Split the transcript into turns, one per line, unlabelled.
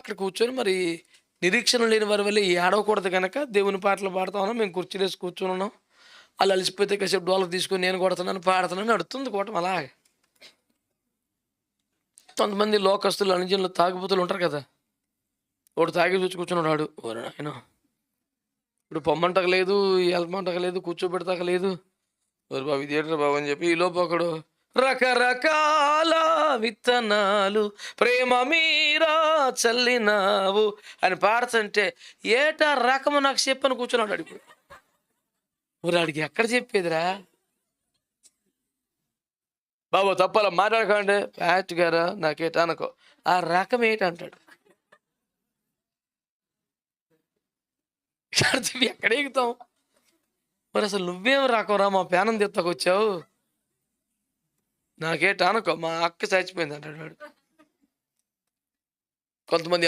అక్కడ కూర్చొని మరి నిరీక్షణ లేని వారి వల్ల ఏడవకూడదు కనుక దేవుని పాటలు పాడుతా ఉన్నాం. మేము కుర్చీలేసి కూర్చొని ఉన్నాం. వాళ్ళు అలసిపోతే కాసేపు డోలర్ తీసుకొని నేను కొడుతున్నాను, పాడుతున్నాను, నడుస్తుంది కూటమి అలాగే. కొంతమంది లోకస్తులు, అనుజనులు, తాగుబోతులు ఉంటారు కదా. వాడు తాగి చూసి కూర్చున్నాడు. ఓరే నాయన, ఇప్పుడు పొమ్మంటకలేదు, వెళ్ళమంటకలేదు, కూర్చోబెడతాకలేదు. ఓరు బాబు ఇదేంట్రా బాబు అని చెప్పి ఈలోపు ఒకడు రకరకాల విత్తనాలు ప్రేమ మీరా చల్లినావు అని పాడుతుంటే ఏటా రకము నాకు చెప్పని కూర్చున్నాడు అడిగి. ఊరాడికి ఎక్కడ చెప్పేదిరా బాబు, తప్పలా మాట్లాడకండి ప్యాట్ గారా నాకేటా అనుకో. ఆ రకం ఏంటంటాడు. ఎక్కడ ఎగుతాం మరి? అసలు నువ్వేం రాకరా మా పేనం తెత్తకొచ్చావు, నాకేటా అనుకో. మా అక్క చచ్చిపోయింది అంటాడు వాడు. కొంతమంది